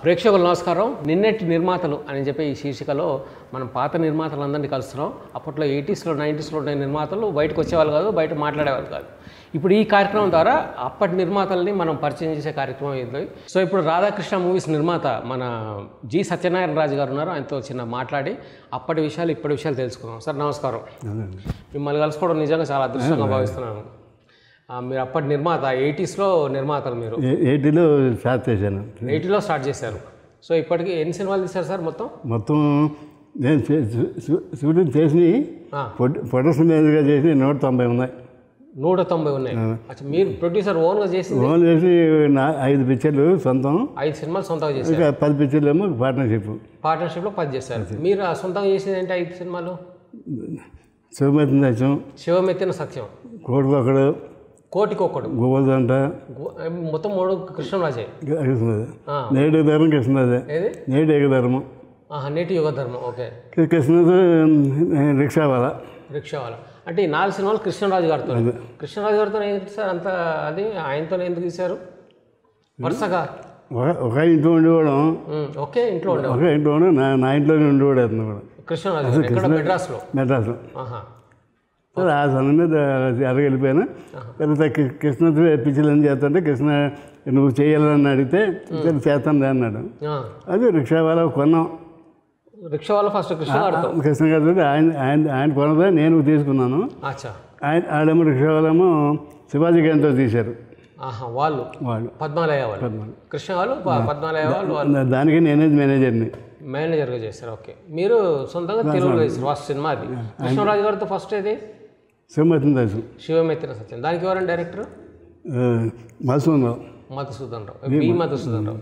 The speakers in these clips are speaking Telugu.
ప్రేక్షకులు నమస్కారం. నిన్నటి నిర్మాతలు అని చెప్పి ఈ శీర్షికలో మనం పాత నిర్మాతలందరినీ కలుస్తున్నాం. అప్పట్లో 80s, 90s ఉన్న నిర్మాతలు బయటకు వచ్చేవాళ్ళు కాదు, బయట మాట్లాడేవాళ్ళు కాదు. ఇప్పుడు ఈ కార్యక్రమం ద్వారా అప్పటి నిర్మాతల్ని మనం పరిచయం చేసే కార్యక్రమం ఇది. సో ఇప్పుడు రాధాకృష్ణ మూవీస్ నిర్మాత మన జి సత్యనారాయణ రాజు గారు ఉన్నారు. ఆయనతో చిన్న మాట్లాడి అప్పటి విషయాలు ఇప్పటి విషయాలు తెలుసుకుందాం. సార్ నమస్కారం. మిమ్మల్ని కలుసుకోవడం నిజంగా చాలా అదృష్టంగా భావిస్తున్నాను. మీరు అప్పటి నిర్మాత 80sలో నిర్మాతలు. మీరు 80లో స్టార్ట్ చేశాను. 80లో స్టార్ట్ చేశారు. సో ఇప్పటికి ఎన్ని సినిమాలు తీశారు సార్? మొత్తం నేను షూటింగ్ చేసి ప్రొడక్షన్ మేనేజర్గా చేసి 190 ఉన్నాయి. 190 ఉన్నాయి. మీరు ప్రొడ్యూసర్ ఓన్గా చేసి 5 పిక్చర్లు సొంతం, 5 సినిమాలు సొంతంగా చేశారు. 10 పిక్చర్లు ఏమో పార్ట్నర్షిప్లో 10 చేశారు. మీరు సొంతంగా చేసేది ఏంటి? 5 సినిమాలు శివమెత్తిన సత్యం, కోటికొక్కడు, గోవర్ధంట, మొత్తం 3 కృష్ణరాజే. నేటి ధర్మం కృష్ణరాజే. నేటి యుగధర్మం. నేటి యుగధర్మం. ఓకే. కృష్ణరాజు రిక్షావాలా. అంటే ఈ 4 సినిమాలు కృష్ణరాజు గారితో. కృష్ణరాజు గారితో ఏంటి సార్ అంత? అది ఆయనతో ఎందుకు తీశారు? వరుసగా ఒక ఇంట్లో ఉండేవాడు. ఒకే ఇంట్లో నా ఇంట్లోనే ఉండేవాడు అతను కూడా. కృష్ణరాజు మెడ్రాస్లో. ఆ సమయంలో అరగ వెళ్ళిపోయాను. తర్వాత కృష్ణతో పిచ్చిలు ఏం చేస్తుంటే కృష్ణ నువ్వు చేయాలని అడిగితే చేస్తాను అన్నాడు. అది రిక్షావాలా కొన్నాం. రిక్షావాలా ఫస్ట్ కృష్ణ గారితో ఆయన కొనదా నేను తీసుకున్నాను. ఆడేమో రిక్షావాలేమో శివాజీ గారితో తీశారు. వాళ్ళు పద్మాలయ వాళ్ళు. కృష్ణ వాళ్ళు పద్మాలయ వాళ్ళు. దానికి నేనే మేనేజర్గా చేశారు. ఓకే. మీరు సొంతంగా తెలుగులో చేశారు ఫస్ట్ సినిమా. అది కృష్ణరాజు గారితో ఫస్ట్ ఏది? శివమెత్తిన సత్యం. దానికి ఎవరండి డైరెక్టర్? మధుసూదన్ రావు.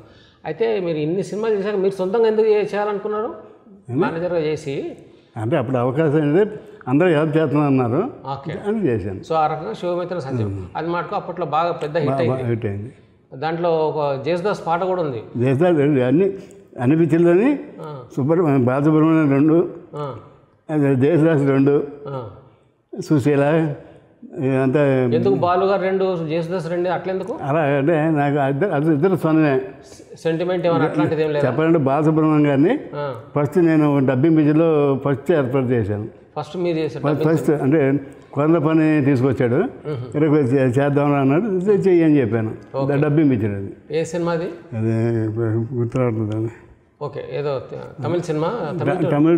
అయితే మీరు ఇన్ని సినిమాలు చేశాక మీరు సొంతంగా ఎందుకు చేయాలనుకున్నారు? మేనేజర్గా చేసి అంటే అప్పుడు అవకాశం అనేది అందరూ హెల్ప్ చేస్తున్నారు అన్నారు. ఓకే అని చేశాను. సో ఆ రకంగా శివమెత్తిన సత్యం అది మాటకు అప్పట్లో బాగా పెద్ద హిట్ అయింది. దాంట్లో ఒక జేసుదాస్ పాట కూడా ఉంది. జేసుదాస్ అన్ని పిక్చర్లోని బాలసుబ్రహ్మణ్యం 2, జేసుదాస్ 2, సుశీల అంతా. ఎందుకు బాలుగారు 2, జేసుదాస్ 2 అట్లెందుకు? అలా అంటే నాకు ఇద్దరు సొంతమే. సెంటిమెంట్ ఏమైనా అట్లాంటిది ఏం లేదు? చెప్పాలంటే బాలసుబ్రహ్మణ్యం గారిని ఫస్ట్ నేను డబ్బింగ్ పిక్చర్లో ఫస్ట్ ఏర్పాటు చేశాను. ఫస్ట్ మీరు చేశారు? ఫస్ట్ అంటే కొంత పని తీసుకొచ్చాడు, చేద్దామని అన్నాడు, చెయ్యి అని చెప్పాను. డబ్బింగ్ పిక్చర్ అది. ఏ సినిమా అది? అది గుర్తురాడుతుంది. ఓకే. ఏదో తమిళ సినిమా. తమిళ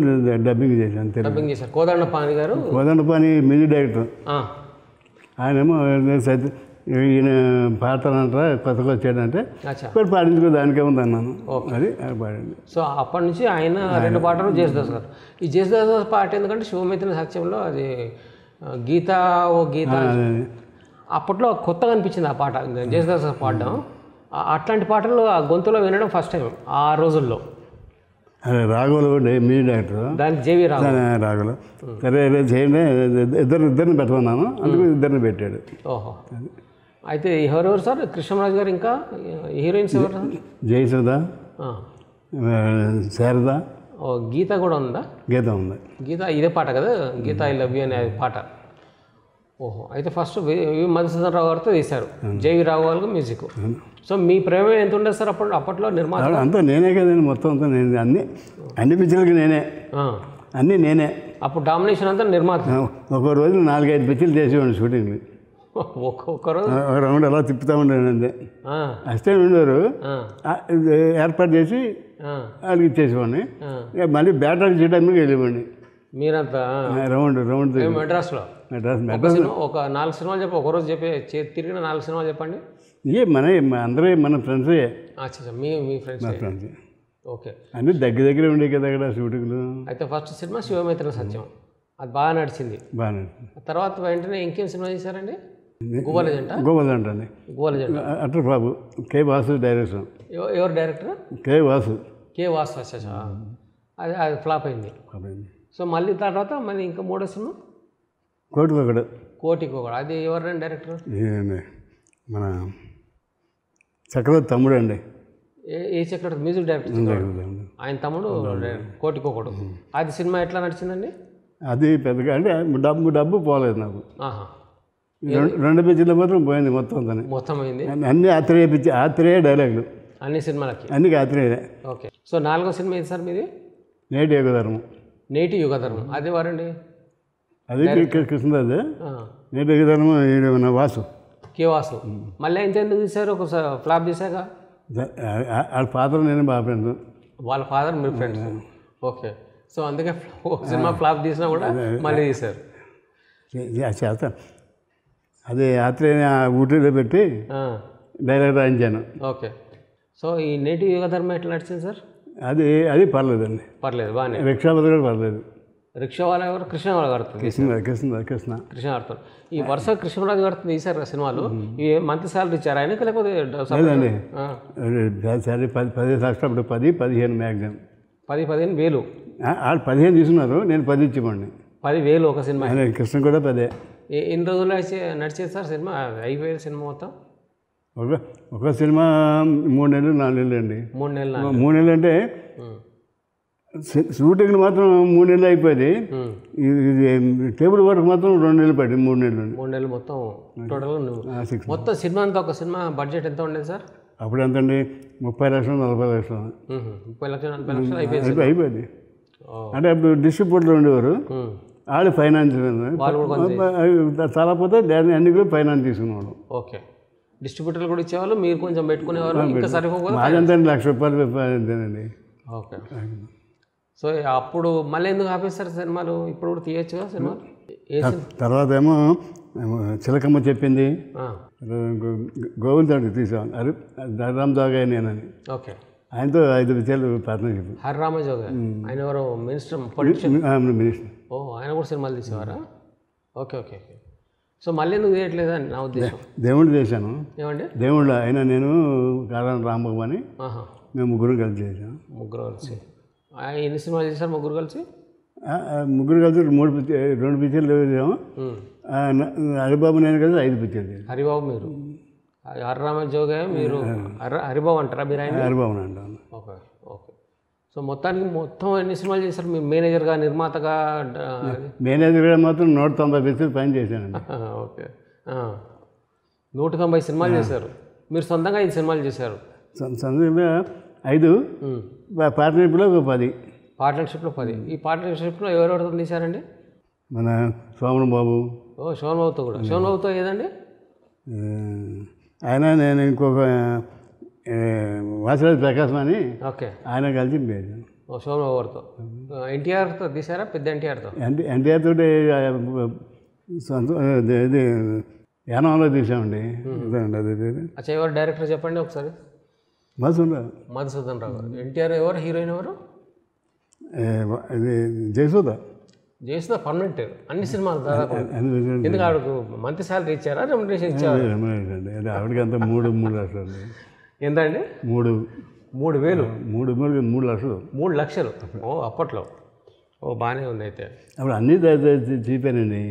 డబ్బింగ్ చేశాను. డబ్బింగ్ చేశారు. కోదండపాణి గారు. Kodandapani music director. ఆయనేమో ఈయన పాడతానంటారా కొత్తగా వచ్చాడంటే పాడించుకో దానికే ఉంది అన్నాను. అది పాడండి. సో అప్పటి నుంచి ఆయన 2 పాటలు జేసుదాస్ గారు. ఈ జేసుదాస్ పాట ఎందుకంటే శివమెత్తిన సత్యంలో అది గీత ఓ గీత అప్పట్లో కొత్తగా అనిపించింది ఆ పాట జేసుదాస్ పాడడం. అట్లాంటి పాటలు ఆ గొంతులో వినడం ఫస్ట్ టైం ఆ రోజుల్లో. రాఘవులు మ్యూజిక్ డైరెక్టర్. దానికి జేవి రాఘవులు. సరే చేయండి, ఇద్దరిని పెట్టమన్నాను, అందుకు ఇద్దరిని పెట్టాడు. ఓహో. అయితే ఎవరెవరు సార్? కృష్ణరాజు గారు. ఇంకా హీరోయిన్స్ ఎవరు? జయసుధ, శారద. గీత కూడా ఉందా? గీత ఉంది. గీత ఇదే పాట కదా, గీత ఐ లవ్ యూ అనే పాట. ఓహో. అయితే ఫస్ట్ మధుసూదన్ రావు గారితో తీశారు. జేవి రావు గారు మ్యూజిక్. సో మీ ప్రేమ ఎంత ఉండదు సార్ అప్పట్లో నిర్మాత? అంతా నేనే కదండి, మొత్తం అంతా నేను. అన్ని పిక్చర్లకి నేనే, అన్నీ నేనే. అప్పుడు డామినేషన్ అంతా నిర్మాత. ఒక రోజు 4-5 పిక్చర్లు చేసేవాడిని షూటింగ్. ఒక్కొక్క రోజు రౌండ్ అలా తిప్పుతూ ఉండేది అంతే. అసిస్టెంట్ ఉండేవారు, ఏర్పాటు చేసి వాళ్ళకి ఇచ్చేసేవాడిని. మళ్ళీ బ్యాటరీ చేయడానికి వెళ్ళేవాడిని. మీరంతా రౌండ్ మెడ్రాస్లో ఒక 4 సినిమాలు చెప్పి ఒకరోజు తిరిగిన 4 సినిమాలు చెప్పండి. అందరే మన ఫ్రెండ్సే. మీ ఫ్రెండ్స్. ఓకే. అన్నీ దగ్గర ఉండే కదా అక్కడ షూటింగ్లు. అయితే ఫస్ట్ సినిమా శివమెత్తిన సత్యం, అది బాగా నడిచింది. తర్వాత వెంటనే ఇంకేం సినిమా చేశారండి? గోవర్ధంట అండి. అట్టర్ బాబు, కే వాసు డైరెక్షన్. ఎవరు డైరెక్టర్? కే వాసు. అది ఫ్లాప్ అయింది. సో మళ్ళీ తర్వాత మళ్ళీ ఇంకా 3వ సినిమా కోటికొకడు. అది ఎవరండి డైరెక్టర్? మన చక్రవర్తి తమ్ముడు అండి. ఏ చక్రవర్తి మ్యూజిక్ డైరెక్టర్. ఆయన తమ్ముడు కోటికొకడు. అది సినిమా ఎట్లా నడిచిందండి? అది పెద్దగా అంటే డబ్బు పోలేదు నాకు. 2 పిక్చర్లు మాత్రం పోయింది మొత్తం. మొత్తం అయింది. అన్నీ ఆత్రేయ డైలాగులు. అన్ని సినిమాలకి అన్ని ఆత్రేయులే. ఓకే. సో 4వ సినిమా ఏది సార్ మీది? నేటి యుగధర్మం. నేటి యుగధర్మం అది వారండి? అది కృష్ణరాజు. నేటి యుగధర్మం మన వాసు కే వాసు. మళ్ళీ ఇంత ఎందుకు తీశారు? ఒక ఫ్లాప్ తీసాక వాళ్ళ ఫాదర్ నేను బాగా ఫ్రెండ్స్. వాళ్ళ ఫాదర్ మీరు ఫ్రెండ్స్. ఓకే. సో అందుకే సినిమా ఫ్లాప్ తీసినా కూడా మళ్ళీ తీశారు. చేస్తాను. అది ఆత్రేయ ఊటీలో పెట్టి డైలాగ్ రాయించాను. ఓకే. సో ఈ నేటి యుగధర్మం ఎట్లా నడిచింది సార్? అది పర్లేదండి, పర్లేదు, బాగానే. రిక్షా కూడా పర్లేదు. రిక్షా వాళ్ళ ఎవరు? కృష్ణరాజు గారు. కృష్ణ ఈ వరుస కృష్ణరాజు గారు తీశారు సినిమాలు. ఇవి మంత్లీ సాలరీ ఇచ్చారు ఆయనకి లేకపోతే? లేదండి, సరే 10 అప్పుడు 10-15 మ్యాక్సిమం. 10-15 వేలు. వాళ్ళు 15 తీసుకున్నారు, నేను 10 ఇచ్చివ్వండి. 10,000 ఒక సినిమా. కృష్ణ కూడా 10. ఎన్ని రోజులు నడిచేది సార్ సినిమా? అయిపోయేది సినిమా మొత్తం? ఒక సినిమా 3 నెలలు 4 నెలలు అండి. 3 నెలలు 3 నెలలు అంటే షూటింగ్ మాత్రం 3 నెలలు అయిపోయింది. ఇది టేబుల్ వర్క్ మాత్రం 2 నెలలు పడింది. 3 నెలలు. 3 నెలలు మొత్తం టోటల్. మొత్తం సినిమా అంతా ఒక సినిమా బడ్జెట్ ఎంత ఉండేది సార్? అప్పుడు ఎంతండి? 30 లక్షలు 40 లక్షలు. 30 లక్షలు 40 లక్షలు అయిపోయింది. అంటే అప్పుడు డిస్ట్రిబ్యూటర్లు ఉండేవారు, వాళ్ళు ఫైనాన్స్ చాలా పోతే దాన్ని అన్ని కూడా ఫైనాన్స్ తీసుకునేవాడు. ఓకే. డిస్ట్రిబ్యూటర్లు కూడా ఇచ్చేవాళ్ళు, మీరు కొంచెం పెట్టుకునేవారు. ఇంకా సరిపోదు. మాదంతా ₹1,00,000 ఓకే. సో అప్పుడు మళ్ళీ ఎందుకు ఆపేస్తారు సినిమాలు? ఇప్పుడు కూడా తీయచ్చుగా సినిమాలు. తర్వాత ఏమో చిలకమ్మ చెప్పింది, గోవిందుడికి తీసాం, హరిరామ్ జోగయ్య నేనని. ఓకే. ఆయనతో 5 విషయాలు పార్ట్నర్షిప్. హరిరామ జోగయ్య ఆయన ఎవరో మినిస్టర్, పొలిటిషియన్. మినిస్టర్. ఓ, ఆయన కూడా సినిమాలు తీసేవారా? Okay okay okay. సో మళ్ళీ ఎందుకు తీయట్లేదా అని నా ఉద్దేశం. దేవుడు చేశాను. ఏమండి? దేవుళ్ళు అయినా నేను కారణం రాంబాబు అని మేము ముగ్గురు కలిసి చేసాం. ముగ్గురు కలిసి ఎన్ని సినిమాలు చేశారు ముగ్గురు కలిసి? ముగ్గురు కలిసి 2 పిక్చర్లు చేసాము. హరిబాబు నేను కలిసి 5 పిక్చర్లు చేసాం. హరిబాబు మీరు, హరిరామ జోగయ్య మీరు హరిబాబు అంటారా మీరు? ఆయన హరిబాబు అంటాను. Okay okay. సో మొత్తం ఎన్ని సినిమాలు చేశారు? మీ మేనేజర్గా, నిర్మాతగా? మేనేజర్గా మాత్రం 190 పిక్చర్లు పని చేశానండి. ఓకే. 190 సినిమాలు చేశారు. మీరు సొంతంగా 5 సినిమాలు చేశారు. సొంతంగా 5, పార్ట్నర్షిప్లో 10. పార్ట్నర్షిప్లో 10. ఈ పార్ట్నర్షిప్లో ఎవరెవరితో తీశారండి? మన సోమన్ బాబు. ఓ, శోభన్ బాబుతో కూడా. శోభన్ బాబుతో ఏదండి? ఆయన నేను ఇంకొక వాసిరాజ్ ప్రకాశం అని. ఓకే. ఆయన కలిసి చేశాను. ఓ, శోభన్ బాబు గారితో. ఎన్టీఆర్తో తీశారా? పెద్ద ఎన్టీఆర్తో? ఎన్టీఆర్ తోటి ఇది యానంలో తీసామండి. అచ్చా, ఎవరు డైరెక్టర్ చెప్పండి ఒకసారి. మధుసూదన్ రావు గారు. ఎన్టీఆర్ ఎవరు? హీరోయిన్ ఎవరు? ఇది జయసుధ. జయసుధ పర్మనెంట్ అన్ని సినిమాలు దాదాపు. ఎందుకు ఆవిడకు మంత్లీ సాలరీ ఇచ్చారా, రెమ్యునరేషన్ ఇచ్చారా? ఆవిడకి అంతా 3 లక్షలు. ఎంతండి? 3,000. 3 లక్షలు. 3 లక్షలు. ఓ, అప్పట్లో. ఓ, బాగానే ఉంది అయితే. అప్పుడు అన్నీ చూపానండి.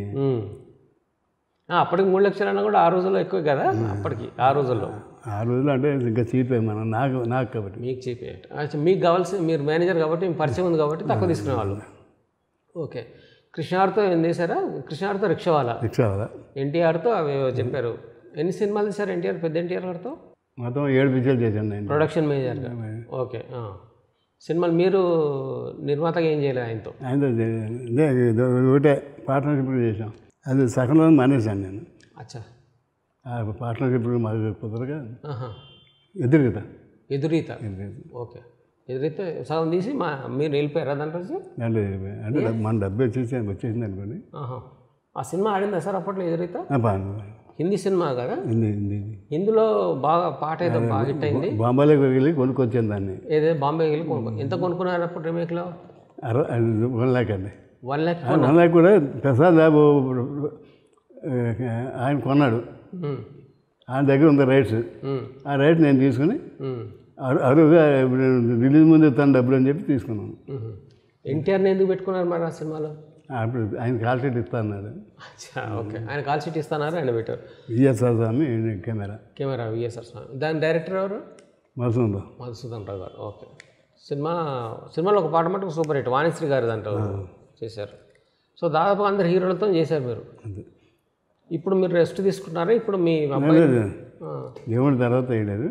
అప్పటికి 3 లక్షలు అన్నా కూడా ఆ రోజుల్లో ఎక్కువ కదా అప్పటికి. ఆ రోజుల్లో అంటే ఇంకా చీపే మనం నాకు కాబట్టి. మీకు చీపే. మీకు కావాల్సి, మీరు మేనేజర్ కాబట్టి మీకు పరిచయం ఉంది కాబట్టి తక్కువ తీసుకునేవాళ్ళు. ఓకే. కృష్ణార్తో ఏం చేశారా? కృష్ణార్తో రిక్షావాలా. ఎన్టీఆర్తో అవి చెప్పారు. ఎన్ని సినిమాలు తీశారు ఎన్టీఆర్, పెద్ద ఎన్టీఆర్ గారితో? మొత్తం 7 పిక్చర్లు చేశాను నేను, ప్రొడక్షన్ మేనేజర్గా. ఓకే. సినిమాలు మీరు నిర్మాతగా ఏం చేయలేదు ఆయనతో? ఒకటే పార్ట్నర్షిప్ చేసాం. అది సగంలో మానేశాను నేను. అచ్చా. పార్ట్నర్షిప్ మాకు కుదరగా ఎదురీత. ఓకే. ఎదురైతే సగం తీసి మీరు వెళ్ళిపోయారా దాంట్లో? అంటే మన డబ్బు వచ్చేసింది అనుకోండి. ఆ సినిమా ఆడిందా సార్ అప్పట్లో ఎదురైతే? హిందీ సినిమా కదా? హిందీలో బాగా పాట అయితే బాగా హిట్ అయింది. బాంబేలోకి వెళ్ళి కొనుక్కొచ్చాను దాన్ని. ఏదే బాంబేకి వెళ్ళి ఎంత కొనుక్కున్నారు అప్పుడు రీమేక్లో? 1 లాక్ అండి. 1 లాక్. 1 లాక్ కూడా ప్రసాద్ బాబు ఆయన కొన్నాడు. ఆయన దగ్గర ఉంది రైట్స్. ఆ రైట్ నేను తీసుకుని అరువుగా రిలీజ్ ముందు తన డబ్బులు అని చెప్పి తీసుకున్నాను. ఎన్టీఆర్ని ఎందుకు పెట్టుకున్నారు మరి ఆ సినిమాలో? అప్పుడు ఆయన కాల్ షీట్ ఇస్తా అన్నారు. ఓకే. ఆయన కాల్ షీట్ ఇస్తానారు, ఆయన పెట్టారు. విఎస్ఆర్ స్వామి కెమెరా. విఎస్ఆర్ స్వామి. దాని డైరెక్టర్ ఎవరు? మధుసూదన్ రావు గారు. ఓకే. సినిమాలో ఒక పాట మటుకు సూపర్ హిట్, వాణిశ్రీ గారు దాంట్లో చేశారు. సో దాదాపు అందరు హీరోలతో చేశారు మీరు. ఇప్పుడు మీరు రెస్ట్ తీసుకుంటున్నారా? ఇప్పుడు మీ అబ్బాయి దేవుడి తర్వాత వేయలేదు.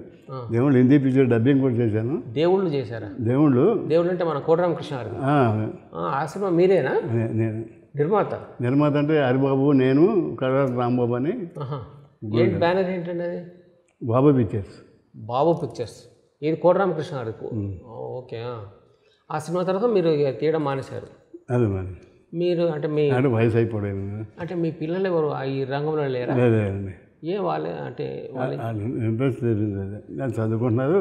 దేవుళ్ళు హిందీ పిక్చర్ డబ్బింగ్ కూడా చేశాను. దేవుళ్ళు చేశారా? దేవుళ్ళు అంటే మన కోటరామకృష్ణ గారు. ఆ సినిమా మీరేనా నేను నిర్మాత అంటే హరిబాబు, నేను, కడవర రాంబాబు అని. ఏంటి బ్యానర్ ఏంటండి అది? బాబు పిక్చర్స్. ఇది కోటరామకృష్ణ గారు. ఓకే. ఆ సినిమా తర్వాత మీరు తీయడం మానేశారు. అది మరి మీరు అంటే వయసు అయిపోలేదు. అంటే మీ పిల్లలు ఎవరు ఈ రంగంలో లేరా? లేదండి. వాళ్ళే అంటే ఇంట్రెస్ట్ తెలియదు. నేను చదువుకుంటున్నారు,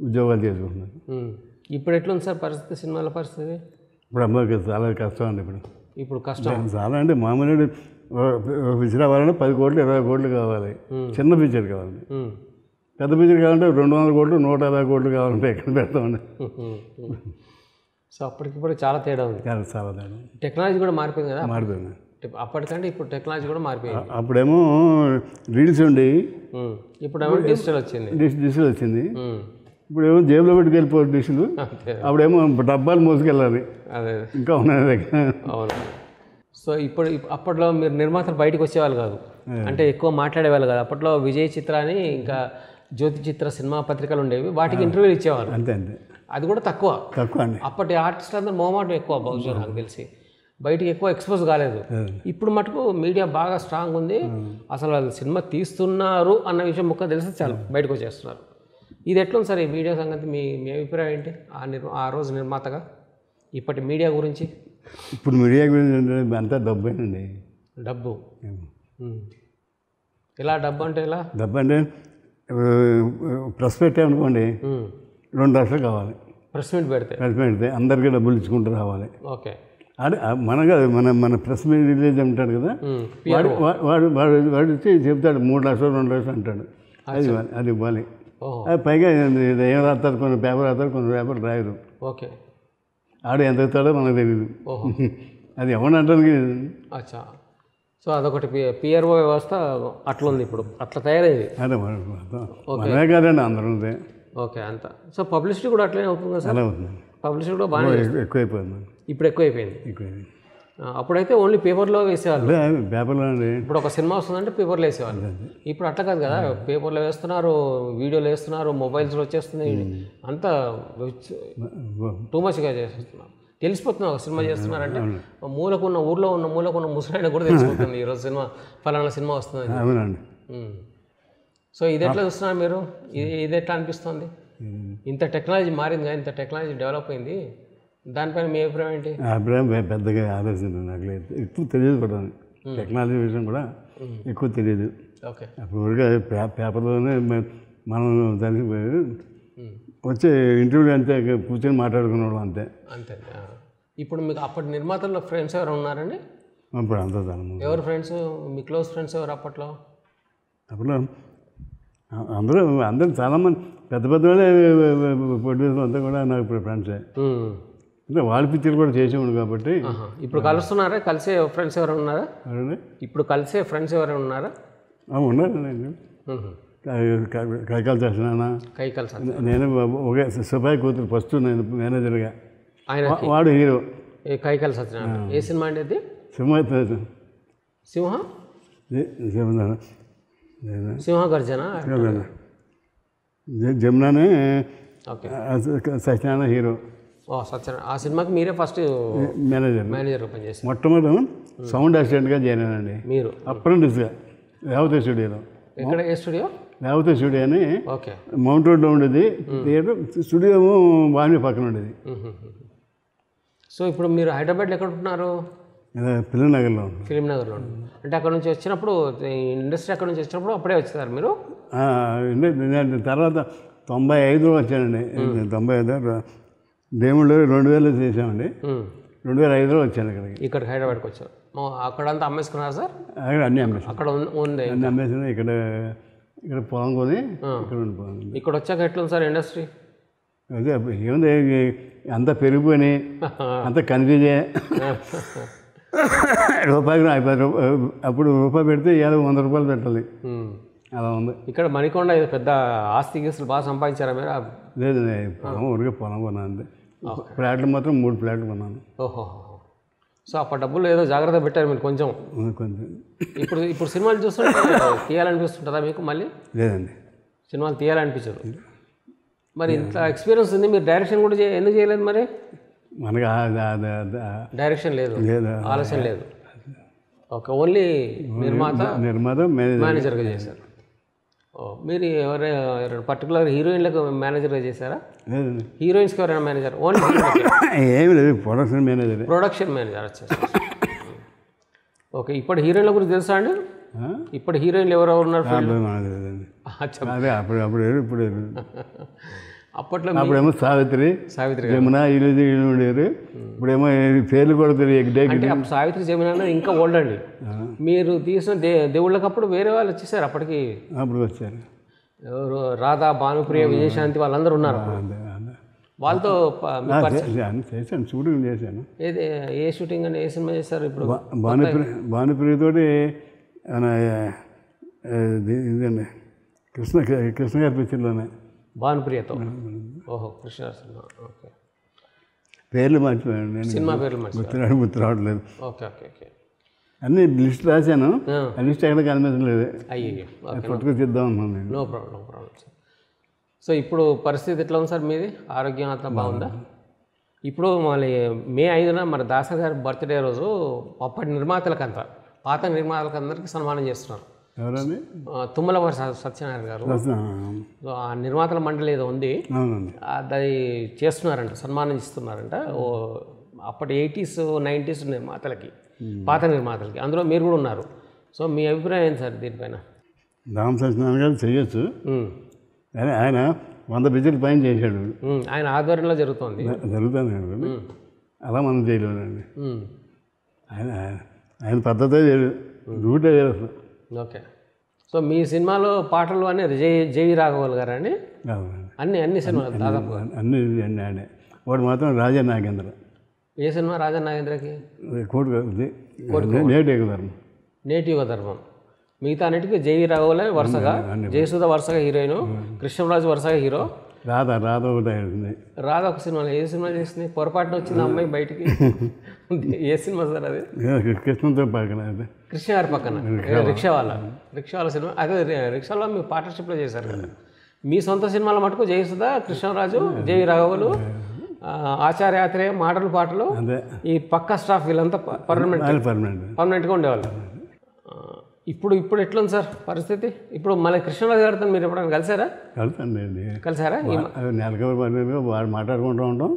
ఉద్యోగాలు చేసుకుంటున్నారు. ఇప్పుడు ఎట్లుంది సార్ పరిస్థితి, సినిమాల పరిస్థితి? ఇప్పుడు అమ్మకి చాలా కష్టం అండి. ఇప్పుడు కష్టం చాలా అంటే మామూలు పిక్చర్ అవ్వాలంటే 10 కోట్లు 20 కోట్లు కావాలి. చిన్న పిక్చర్ కావాలి. పెద్ద పిక్చర్ కావాలంటే 200 కోట్లు 150 కోట్లు కావాలంటే ఎక్కడ పెడతామండి. సో అప్పటికిప్పుడు చాలా తేడా ఉంది. చాలా తేడా. టెక్నాలజీ కూడా మారిపోయింది కదా. మారిపోయింది. అప్పటికంటే ఇప్పుడు టెక్నాలజీ కూడా మారిపోయింది. అప్పుడేమో రీల్స్ ఉండి, ఇప్పుడేమో డిజిటల్ వచ్చింది. ఇప్పుడు ఏమో జేబులో పెట్టుకెళ్ళిపోరు డిష్లు. అప్పుడేమో డబ్బాలు మోసుకెళ్ళాలి. అదే ఇంకా ఉన్నాయి దగ్గర. అవును. సో అప్పట్లో మీరు నిర్మాతలు బయటకు వచ్చేవాళ్ళు కాదు, అంటే ఎక్కువ మాట్లాడేవాళ్ళు కాదు. అప్పట్లో విజయ్ చిత్ర అని ఇంకా జ్యోతి చిత్ర సినిమా పత్రికలు ఉండేవి, వాటికి ఇంటర్వ్యూలు ఇచ్చేవారు. అంతే. అది కూడా తక్కువ అండి. అప్పటి ఆర్టిస్టులు అందరూ మొహమాటం ఎక్కువ, బహుశా నాకు తెలిసి బయటికి ఎక్కువ ఎక్స్పోజ్ కాలేదు. ఇప్పుడు మటుకు మీడియా బాగా స్ట్రాంగ్ ఉంది. అసలు వాళ్ళు సినిమా తీస్తున్నారు అన్న విషయం ముక్క తెలిసి చాలు బయటకు వచ్చేస్తున్నారు. ఇది ఎట్లుంది సార్ ఈ మీడియా సంగతి? మీ అభిప్రాయం ఏంటి ఆ రోజు నిర్మాతగా ఇప్పటి మీడియా గురించి? ఇప్పుడు మీడియా గురించి అంతా డబ్బేనండి. డబ్బు ఎలా? డబ్బు అంటే ఎలా? డబ్బు అంటే ప్రెస్ పెట్టామనుకోండి, 2 లక్షలు కావాలి. ప్రెస్ మీట్ పెడితే అందరికీ డబ్బులు ఇచ్చుకుంటూ రావాలి. ఓకే. అదే మన ప్రెస్ మీట్ రిలీజ్ ఉంటాడు కదా, వాడు వచ్చి చెప్తాడు 3 లక్షలు 2 లక్షలు అంటాడు. అది ఇవ్వాలి. అది పైగా ఏం రాస్తారు, కొన్ని పేపర్ రాస్తారు, కొన్ని పేపర్ రాయరు. ఓకే. ఆడు ఎంత ఇస్తాడో మనకు తెలియదు. అది ఎవరిని అంటానికి. అచ్చా. సో అదొకటి పిఆర్ఓ వ్యవస్థ అట్లా ఉంది ఇప్పుడు, అట్లా తయారైంది. అదే మనమే కాదండి, అందరూ. ఓకే. అంత. సో పబ్లిసిటీ కూడా అట్లనే అవుతుంది కదా సార్? అలా అవుతుంది. పబ్లిసిటీ కూడా బాగా ఎక్కువైపోయింది. ఇప్పుడు ఎక్కువైపోయింది. అప్పుడైతే ఓన్లీ పేపర్లో వేసేవాళ్ళు. పేపర్లో అండి. ఇప్పుడు ఒక సినిమా వస్తుందంటే పేపర్లో వేసేవాళ్ళు. ఇప్పుడు అట్లా కాదు కదా, పేపర్లో వేస్తున్నారు, వీడియోలు వేస్తున్నారు, మొబైల్స్లో వచ్చేస్తుంది. అంతా టూ మచ్గా చేసేస్తున్నారు. తెలిసిపోతుంది ఒక సినిమా చేస్తున్నారంటే ఊర్లో ఉన్న మూలకున్న ముసలైన కూడా తెలిసిపోతుంది ఈరోజు సినిమా ఫలానా సినిమా వస్తుంది. అవునండి. సో ఇది ఎట్లా చూస్తున్నారు మీరు? ఇది ఎట్లా అనిపిస్తుంది? ఇంత టెక్నాలజీ మారింది, ఇంత టెక్నాలజీ డెవలప్ అయింది, దానిపైన మీ అభిప్రాయం ఏంటి? అభిప్రాయం పెద్దగా ఆలోచన నాకు లేదు. ఎక్కువ తెలియదు కూడా, టెక్నాలజీ విషయం కూడా ఎక్కువ తెలియదు. ఓకే. అప్పుడు పేపర్లోనే మనం దానికి వచ్చే ఇంటర్వ్యూ అంతే, కూర్చొని మాట్లాడుకునేవాళ్ళం అంతే. ఇప్పుడు మీకు అప్పటి నిర్మాతల్లో ఫ్రెండ్స్ ఎవరు ఉన్నారండి? అప్పుడు అంతా ఎవరు ఫ్రెండ్స్, మీ క్లోజ్ ఫ్రెండ్స్ ఎవరు అప్పట్లో? అప్పుడు అందరూ చాలామంది పెద్ద వాళ్ళే ప్రొడ్యూసర్లు అంతా కూడా నాకు ఇప్పుడు ఫ్రెండ్సే. అంటే వాళ్ళ పిక్చర్లు కూడా చేసేవాడు కాబట్టి. ఇప్పుడు కలుస్తున్నారా? కలిసే ఫ్రెండ్స్ ఎవరైనా ఉన్నారా? ఇప్పుడు కలిసే ఫ్రెండ్స్ ఎవరైనా ఉన్నారా? ఉన్నారండి. కైకాల సత్యనారాయణ, నేను ఒకే సుబాయి కూతురు ఫస్ట్, నేను మేనేజర్గా, ఆయన వాడు హీరో. కైకాల సత్యనారాయణ ఏ సినిమా అండి అది? సింహగర్జన. జమునానే సత్యనారాయణ హీరో. సత్యనారాయణ. ఆ సినిమాకి మీరే ఫస్ట్ మేనేజర్గా పనిచేస్తారు? మొట్టమొదటి సౌండ్ అసిస్టెంట్గా జాయిన్ అయినండి. మీరు అప్రెంటిస్గా రేవతి స్టూడియోలో. ఎక్కడ? ఏ స్టూడియో? రేవతి స్టూడియో అని. ఓకే. మౌంట్ రోడ్లో ఉండేది థియేటర్. స్టూడియో వాణి పక్కన ఉండేది. సో ఇప్పుడు మీరు హైదరాబాద్లో ఎక్కడ ఉంటున్నారు? ఫిలింనగర్లో. ఫిలింనగర్లో. అంటే అక్కడ నుంచి వచ్చినప్పుడు, ఇండస్ట్రీ అక్కడ నుంచి వచ్చినప్పుడు అప్పుడే వచ్చేసారు మీరు? తర్వాత 95లో వచ్చానండి. 95 దేవుళ్ళు 2000 చేసామండి. 2005లో వచ్చాను ఇక్కడికి హైదరాబాద్కి వచ్చారు. అక్కడంతా అమ్మేసుకున్నారు సార్? అన్నీ అమ్మేసి, అక్కడ ఉంది అన్నీ అమ్మేసాను. ఇక్కడ పొలం కొని ఇక్కడ ఉండిపోయాను. ఇక్కడ వచ్చాక ఎట్లుంది సార్ ఇండస్ట్రీ? అదే ఏముంది, అంతా పెరిగిపోయినాయి, అంతా కన్ఫ్యూజ్ అయ్యా. రూపాయికి 50 రూపాయలు, అప్పుడు రూపాయి పెడితే ఇవాళ 100 రూపాయలు పెట్టాలి, అలా ఉంది. ఇక్కడ మణికొండ పెద్ద ఆస్తి గీస్తులు బాగా సంపాదించారా మీరు? లేదు, పొలం ఊరికే పొలం కొన్నాను అంతే. ఫ్లాట్లు మాత్రం 3 ఫ్లాట్లు కొన్నాను. ఓహో. సో అప్పటి డబ్బులు ఏదో జాగ్రత్త పెట్టారు మీరు కొంచెం. కొంచెం ఇప్పుడు సినిమాలు చూస్తుంటే తీయాలనిపిస్తుంటుందా మీకు మళ్ళీ? లేదండి, సినిమాలు తీయాలనిపించదు. మరి ఇంత ఎక్స్పీరియన్స్ ఉంది, మీరు డైరెక్షన్ కూడా ఎందుకు చేయలేదు మరి? మనకి డైరెక్షన్ లేదు, ఆలస్యం లేదు. ఓకే, ఓన్లీ నిర్మాత మేనేజర్గా చేశారు. మీరు ఎవరైనా పర్టికులర్ హీరోయిన్లకు మేనేజర్గా చేశారా? హీరోయిన్స్కి ఎవరైనా మేనేజర్? ఓన్లీ ఏమి లేదు, ప్రొడక్షన్ మేనేజర్. ప్రొడక్షన్ మేనేజర్ వచ్చేసి. ఓకే, ఇప్పుడు హీరోయిన్ల గురించి తెలుసా అండి? ఇప్పుడు హీరోయిన్లు ఎవరెవరు ఉన్నారు? అప్పట్లో అప్పుడేమో సావిత్రి, జమున, వీళ్ళు ఉండేరు. ఇప్పుడేమో పేర్లు కూడా తెలియదు. సావిత్రి, జమున అనేది ఇంకా ఓల్డ్ అండి. మీరు తీసిన దేవుళ్ళకప్పుడు వేరే వాళ్ళు వచ్చేసారు అప్పటికి. అప్పుడు వచ్చారు ఎవరు? రాధా, భానుప్రియ, విజయశాంతి వాళ్ళందరూ ఉన్నారు. వాళ్ళతో చేశాను, షూటింగ్ చేశాను. ఏది, ఏ షూటింగ్ అని, ఏ సినిమా చేశారు? ఇప్పుడు భానుప్రియతోటి ఇదండి కృష్ణ గారి పిక్చర్లోనే. భానుప్రియతో? ఓహో, కృష్ణ సినిమా. ఓకే, పేర్లు మర్చిపోయాను, సినిమా పేర్లు మర్చిపోయాను, గుర్తు రావట్లేదు. Okay okay okay. అన్ని లిస్ట్ రాశాను, ఆ లిస్ట్ ఎక్కడ కనిపించలేదు. అయ్యో, పట్టుకొని చేద్దాం అన్నాను నేను. No problem, no problem sir. So ఇప్పుడు పరిస్థితి ఎట్లా ఉంది సార్ మీది? ఆరోగ్యం అంతా బాగుందా? ఇప్పుడు మళ్ళీ మే 5న మన దాసరి గారి బర్త్డే రోజు అప్పటి నిర్మాతలకంతా, పాత నిర్మాతలకందరికీ సన్మానం చేస్తున్నారు. ఎవరండి? తుమ్మలవారి సత్యనారాయణ గారు. ఆ నిర్మాతల మండలి ఏదో ఉంది, అది చేస్తున్నారంట, సన్మానం ఇస్తున్నారంట. అప్పటి 80s 90s నిర్మాతలకి, పాత నిర్మాతలకి. అందులో మీరు కూడా ఉన్నారు. సో మీ అభిప్రాయం ఏంటి సార్ దీనిపైన? రామ్ సత్యనారాయణ గారు చేయొచ్చు, కానీ ఆయన 100 పిక్చర్లు పైన చేశాడు. ఆయన ఆధ్వర్యంలో జరుగుతుంది అలా మనం చేయలేదండి. ఆయన పద్ధతే రూటే చేస్తాం. ఓకే, సో మీ సినిమాలో పాటలు అన్నీ జేవి రాఘవల్ గారు అండి? అన్ని సినిమాలు దాదాపు అన్ని ఆయనే. వాడు మాత్రం రాజా నాగేంద్ర. ఏ సినిమా రాజా నాగేంద్రకి? నేటి యుగ ధర్మం. మిగతా అన్నిటికీ జేవి రాఘవలే వరుసగా, జయసుధ వరుసగా హీరోయిన్, కృష్ణరాజు వరుసగా హీరో. రాధ ఒక సినిమాలో ఏ సినిమా చేసింది? పొరపాటున వచ్చింది అమ్మాయి బయటికి. ఏ సినిమా సార్ అది? కృష్ణతో పక్కన, కృష్ణ గారి పక్కన రిక్షా వాళ్ళ సినిమా. అదే రిక్షాలో మీ పార్ట్నర్షిప్లో చేశారు కదా. మీ సొంత సినిమాల మటుకు జయసుధ, కృష్ణరాజు, జేవి రాఘవలు, ఆచార్య ఆత్రేయ, మాటలు పాటలు, ఈ పక్క స్టాఫ్ వీళ్ళంతా పర్మనెంట్గా ఉండేవాళ్ళు. ఇప్పుడు ఎట్లుంది సార్ పరిస్థితి? ఇప్పుడు మళ్ళీ కృష్ణరాజు గారితో మీరు ఎప్పుడైనా కలిసారా? కలిసారా? వాడు మాట్లాడుకుంటూ ఉంటాం,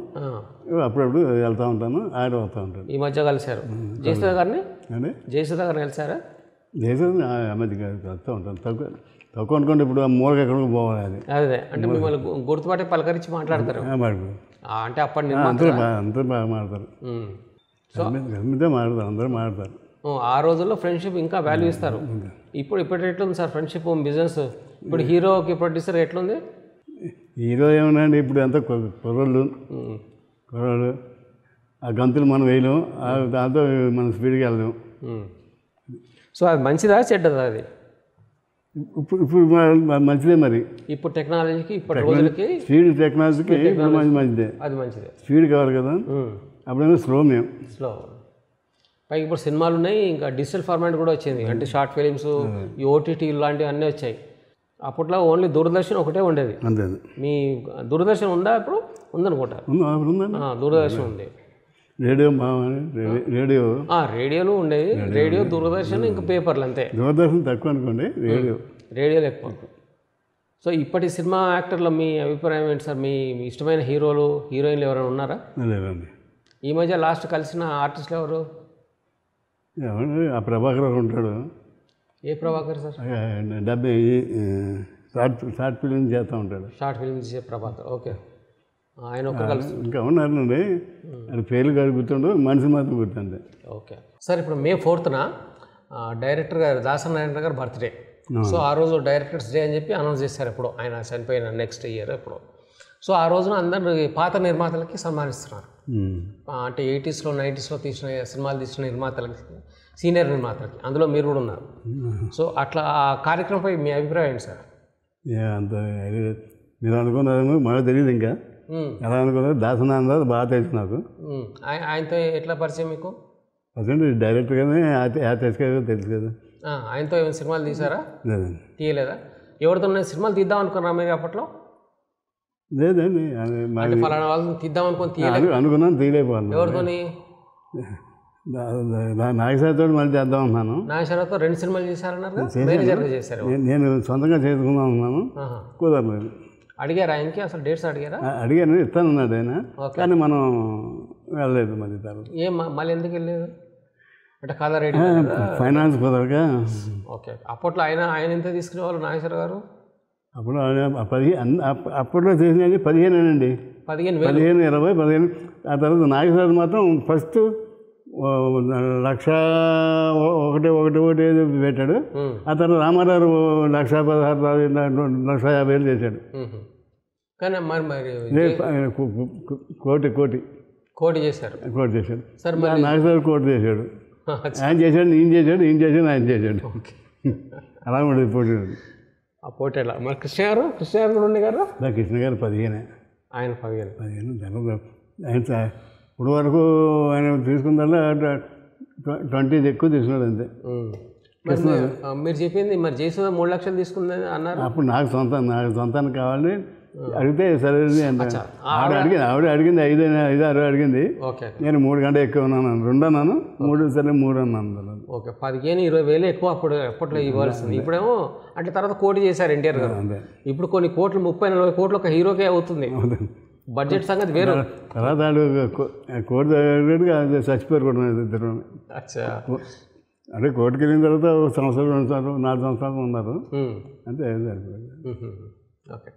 అప్పుడప్పుడు వెళ్తూ ఉంటాను, ఆడ వస్తూ ఉంటాను. ఈ మధ్య కలిశారు జయసుధ గారిని? జయసుధ గారిని కలిసారా? జయసుధ మధ్య వస్తూ ఉంటాను, తక్కువ అనుకోండి. ఇప్పుడు మూలకి ఎక్కడికి పోవాలి. అదే అంటే మిమ్మల్ని గుర్తుపట్టి పలకరించి మాట్లాడతారు అంటే అప్పటి అందరూ బాగా మాట్లాడతారు. మాట్లాడతారు, అందరూ మాట్లాడతారు. ఆ రోజుల్లో ఫ్రెండ్షిప్ ఇంకా వాల్యూ ఇస్తారు. ఇప్పుడు ఎట్లుంది సార్ ఫ్రెండ్షిప్, బిజినెస్? ఇప్పుడు హీరోకి ప్రొడ్యూసర్ ఎట్లుంది? హీరో ఏమన్నాండి, ఇప్పుడు ఎంత కుర్రోళ్ళు ఆ గంతులు మనం వేయలేం, దాంతో మనం స్పీడ్గా వెళ్దాం. సో అది మంచిదా చెడ్డదా? అది ఇప్పుడు మంచిదే. మరి ఇప్పుడు టెక్నాలజీకి, ఇప్పటి రోజులకి స్పీడ్ టెక్నాలజీకి మంచిదే. అది మంచిదే, స్పీడ్ కావాలి కదా. అప్పుడేమో స్లో. పైకి ఇప్పుడు సినిమాలు ఉన్నాయి, ఇంకా డిజిటల్ ఫార్మాట్ కూడా వచ్చింది. అంటే షార్ట్ ఫిలిమ్స్, ఈ ఓటీటీ లాంటివి అన్నీ వచ్చాయి. అప్పట్లో ఓన్లీ దూరదర్శన్ ఒకటే ఉండేది. మీ దూరదర్శన్ ఉందా? ఇప్పుడు ఉందనుకుంటా. దూరదర్శన్ ఉంది. రేడియోలు ఉండేవి. రేడియో, దూరదర్శన్, ఇంకా పేపర్లు అంతే. దూరదర్శన్ తక్కువ అనుకోండి, రేడియోలు ఎక్కువ. సో ఇప్పటి సినిమా యాక్టర్లో మీ అభిప్రాయం ఏంటి సార్? మీ ఇష్టమైన హీరోలు, హీరోయిన్లు ఎవరైనా ఉన్నారా? ఈ మధ్య లాస్ట్ కలిసిన ఆర్టిస్టులు ఎవరు? ఆ ప్రభాకర్ ఉంటాడు. ఏ ప్రభాకర్ సార్? షార్ట్ ఫిల్మ్ చేస్తూ ఉంటాడు. షార్ట్ ఫిల్మ్ చేసే ప్రభాకర్. ఓకే, ఆయన ఒక్క కలిసి ఇంకా ఉన్నారండి. అది పేర్లు కాదు గుర్తుండవు, మనిషి మాత్రం గుర్తుంది. ఓకే సార్, ఇప్పుడు మే 4న డైరెక్టర్ గారు దాసరి నారాయణ గారు బర్త్డే. సో ఆ రోజు డైరెక్టర్స్ డే అని చెప్పి అనౌన్స్ చేశారు. ఎప్పుడు ఆయన చనిపోయిన నెక్స్ట్ ఇయర్ ఎప్పుడు. సో ఆ రోజున అందరు పాత నిర్మాతలకి సన్మానిస్తున్నారు. అంటే 80s 90s సినిమాలు తీసిన నిర్మాతలకి, సీనియర్ నిర్మాతలకి, అందులో మీరు కూడా ఉన్నారు. సో అట్లా ఆ కార్యక్రమంపై మీ అభిప్రాయం ఏంటి సార్? అంత మీరు అనుకున్నారేమో మనకు తెలియదు. ఇంకా ఎలా అనుకున్నారు? దాసనారాయణ బాగా తెలుసు నాకు. ఆయనతో ఎట్లా పరిచయం మీకు? అసలు డైరెక్ట్గానే ఆర్టిస్ట్గా తెలుసు కదా. ఆయనతో ఏమైనా సినిమాలు తీసారా? లేదండి. తీయలేదా? ఎవరితో సినిమాలు తీద్దాం అనుకున్నారా మీరు అప్పట్లో? లేదండి. అంటే ఫలానా వాళ్ళని తీద్దాం అనుకుని తీయలేదు అనుకున్నాను, తీయలేకపోయాను. ఎవరితోని? నాగేశ్వరతో మళ్ళీ చేద్దాం అన్నాను. నాగేశ్వరరావుతో 2 సినిమాలు చేశారన్నారు, మేనేజర్గా చేశారు. నేను సొంతంగా చేసుకుందాం అన్నాను, కుదరలేదు. అడిగారా ఆయనకి అసలు డేట్స్ అడిగారా? అడిగాను, ఇస్తానన్నాడు ఆయన, కానీ మనం వెళ్ళలేదు మళ్ళీ తర్వాత. మళ్ళీ ఎందుకు వెళ్ళలేదు అంటే కథ రెడీ ఫైనాన్స్ కుదరక. ఓకే. అప్పట్లో ఆయన ఎంత తీసుకునేవాళ్ళు నాగేశ్వర గారు? అప్పుడు 15 అప్పట్లో చేసినది 15 అండి. 15,000, 20, 15. ఆ తర్వాత నాగేశ్వర మాత్రం ఫస్ట్ 1,01,1 పెట్టాడు. ఆ తర్వాత రామారావు 1,16,000, 1,50,000 చేశాడు. కానీ మరి కోటి చేశారు. సార్ నాగేశ్వర కోటి చేశాడు. ఆయన చేశాడు, ఈయన చేశాడు, ఆయన చేశాడు. అలా ఉండేది పోటీ. ఆ పోటీలో మరి కృష్ణ గారు ఉండే గారు కృష్ణ గారు 15. ఆయన 15. ఆయన ఇప్పుడు వరకు ఆయన తీసుకుందల్లా 20 ఎక్కువ తీసుకున్నాడు అంతే. మీరు చెప్పింది మరి జయసుధ 3 లక్షలు తీసుకుందని అన్నారు. అప్పుడు నాకు సొంతానికి కావాలని అడిగితే సరే ఆవిడ అడిగింది 5-6 అడిగింది. నేను 3 గంటలు ఎక్కువ ఉన్నాను, 2 అన్నాను, 3 సరే 3 అన్నాను. ఓకే. 15,000-20,000 ఎక్కువ అప్పట్లో ఇవ్వాల్సింది. ఇప్పుడేమో అంటే తర్వాత కోటి చేశారు ఎన్టీఆర్ గారు. ఇప్పుడు కొన్ని కోట్లు 30-40 కోట్లు ఒక హీరోకే అవుతుంది. బడ్జెట్ సంగతి వేరు. తర్వాత కోటి చచ్చిపోయారు కూడా ఇద్దరు. అంటే కోర్టుకి వెళ్ళిన తర్వాత 1 సంవత్సరం, 2 సంవత్సరాలు, 4 సంవత్సరాలు ఉన్నారు అంతే. ఓకే.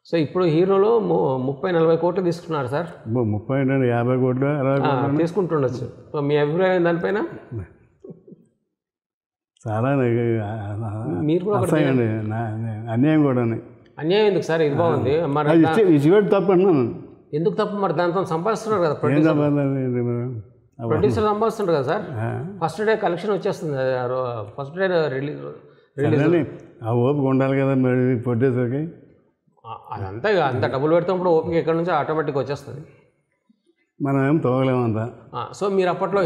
సో ఇప్పుడు హీరోలో 30-40 కోట్లు తీసుకున్నారు సార్. 30, 50 కోట్లు, 60 కోట్లు తీసుకుంటుండొచ్చు. మీ అభిప్రాయం దానిపైన? చాలా మీరు కూడా అన్యాయం కూడా. అన్యాయం ఎందుకు సార్? ఇది బాగుంది. మరి ఇచ్చిపెట్టి తప్పు అంటున్నాను. ఎందుకు తప్పు? మరి దాంతో సంపాదిస్తున్నారు కదా, ప్రొడ్యూసర్ సంపాదిస్తుంటారు కదా సార్. ఫస్ట్ డే కలెక్షన్ వచ్చేస్తుంది, ఫస్ట్ డే రిలీజ్. ఆ ఓపిక ఉండాలి కదా మరి ప్రొడ్యూసర్కి. అదంతా అంత డబ్బులు పెడుతున్నప్పుడు ఓపిక ఎక్కడి నుంచి ఆటోమేటిక్గా వచ్చేస్తుంది. మనం ఏం తోగలేమంతా. సో మీరు అప్పట్లో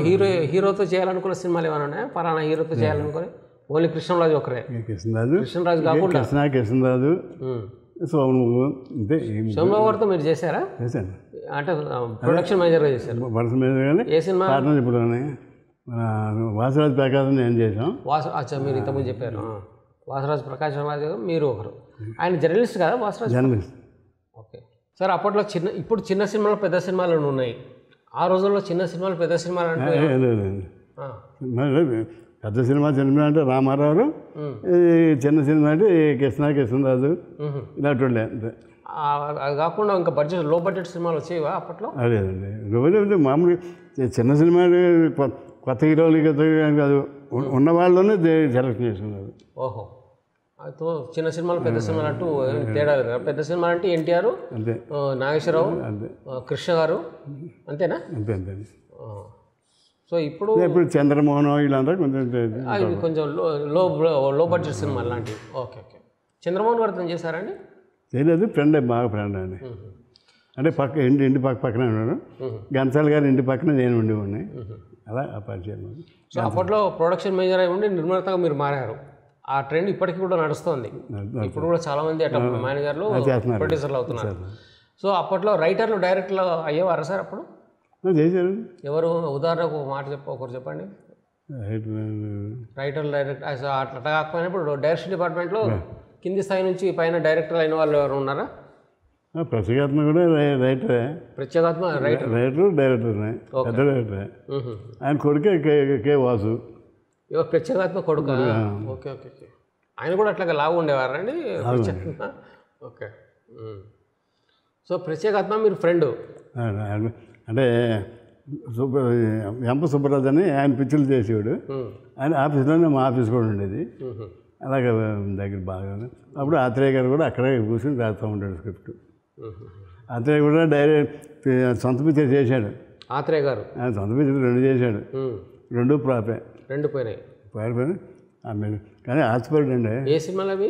హీరోతో చేయాలనుకున్న సినిమాలు ఏమైనా ఉన్నాయా? పలానా హీరోతో చేయాలనుకుని? ఓన్లీ కృష్ణరాజు ఒకరే? కృష్ణరాజు కాకుండా కృష్ణరాజు, సోమబాబు, అంతే. సోమబాబు గారితో మీరు చేశారా? చేశాను. అంటే ప్రొడక్షన్ మేనేజర్గా చేశారు. వరుస మేనేజర్ కానీ ఏ సినిమా? ఇప్పుడు వాసరాజు ప్రకాశం నేను చేసాం. అచ్చా, మీరు ఇంతకుముందు చెప్పారు. వాసరాజు ప్రకాశం రాజు గారు మీరు ఒకరు. ఆయన జర్నలిస్ట్ కదా వాసరాజు? జర్నలిస్ట్. Okay sir. అప్పట్లో ఇప్పుడు చిన్న సినిమాలు పెద్ద సినిమాలు ఉన్నాయి. ఆ రోజుల్లో చిన్న సినిమాలు పెద్ద సినిమాలు అంటే పెద్ద సినిమా అంటే రామారావు, చిన్న సినిమా అంటే కృష్ణరాజు, ఇలాంటి అంతే. అది కాకుండా ఇంకా లో బడ్జెట్ సినిమాలు వచ్చేవా అప్పట్లో? లేదండి, రోజు మామూలు చిన్న సినిమా కొత్త హీరోలు కాదు, ఉన్న వాళ్ళలోనే సెలెక్షన్ చేసుకున్నారు. ఓహో. అయితే చిన్న సినిమాలు పెద్ద సినిమాలు అంటూ తేడా లేదు. పెద్ద సినిమాలు అంటే ఎన్టీఆర్, అంతే, నాగేశ్వరరావు, కృష్ణ గారు, అంతేనా? అంతే అంతే. సో ఇప్పుడు చంద్రమోహన్ వీళ్ళంతా కొంచెం లో బడ్జెట్ సినిమా లాంటివి. ఓకే. చంద్రమోహన్ గారితో చేశారండి? చేయలేదు, ఫ్రెండ్, బాగా ఫ్రెండ్ అండి. అంటే ఇంటి పక్కనే ఉన్నాడు. ఘంటసాల గారి ఇంటి పక్కన నేను ఉండేవాడిని. అలా పరిచయం. సో అప్పట్లో ప్రొడక్షన్ మేనేజర్ అయి ఉండి నిర్మాతగా మీరు మారారు. ఆ ట్రెండ్ ఇప్పటికీ కూడా నడుస్తుంది. ఇప్పుడు కూడా చాలామంది అట్లా మేనేజర్లు, ప్రొడ్యూసర్లు అవుతున్నారు. సో అప్పట్లో రైటర్లు, డైరెక్టర్లు అయ్యేవారా సార్ అప్పుడు? చేశారు. ఎవరు? ఉదాహరణకు ఒక మాట ఒకరు చెప్పండి. రైటర్లు, డైరెక్టర్ అట్లా కాకపోయినా ఇప్పుడు డైరెక్షన్ డిపార్ట్మెంట్లో కింది స్థాయి నుంచి పైన డైరెక్టర్ అయిన వాళ్ళు ఎవరు ఉన్నారా? ప్రత్యేకాత్మ కూడా రైటరే. ప్రత్యేకాత్మ రైటర్, డైరెక్టర్నే, పెద్ద డైరెక్టరే. ఆయన కొడుకే కే వాసు. ప్రత్యేకాత్మ కొడుకు. ఓకే. ఆయన కూడా అట్లాగా లావు ఉండేవారండి? ఓకే. సో ప్రత్యేకాత్మ మీరు ఫ్రెండ్ అంటే ఎంప సుబ్బరాజు అని ఆయన పిక్చర్లు చేసేవాడు. ఆయన ఆఫీస్లోనే మా ఆఫీస్ కూడా ఉండేది. అలాగే దగ్గర బాగా. అప్పుడు ఆత్రేయ గారు కూడా అక్కడే కూర్చొని రాస్తూ ఉంటాడు స్క్రిప్ట్. ఆత్రేయ కూడా డైరెక్ట్ సొంత పిక్చర్ చేశాడు. ఆత్రేయ గారు సొంత పిక్చర్ 2 చేశాడు. 2 ప్రాపే. 2 పోయినాయి. కానీ ఆశపడి అండి. ఏ సినిమాలు అవి?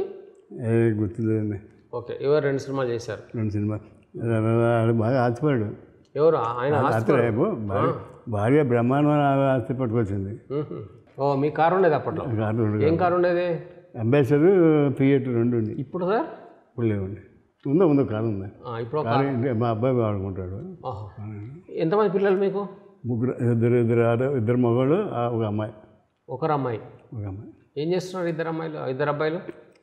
గుర్తులేదండి. ఓకే. ఎవరు 2 సినిమాలు చేశారు? 2 సినిమా బాగా ఆశపడాడు. ఎవరు ఆయన రాత్రి రేపు భార్య బ్రహ్మాండమైన ఆస్తి పట్టుకొచ్చింది. ఓ మీ కారు ఉండేది అప్పట్లో? ఏం కారు ఉండేది? అంబాసిడర్ Fiat 2 ఉంది. ఇప్పుడు సార్? ఇప్పుడు లేవండి. ఉందో కారు ఉంది. ఇప్పుడు మా అబ్బాయి వాడుకుంటాడు. ఎంతమంది పిల్లలు మీకు? ముగ్గురు, ఇద్దరు మగవాళ్ళు, ఒక అమ్మాయి. ఒక అమ్మాయి. ఏం చేస్తున్నారు ఇద్దరు అబ్బాయిలు?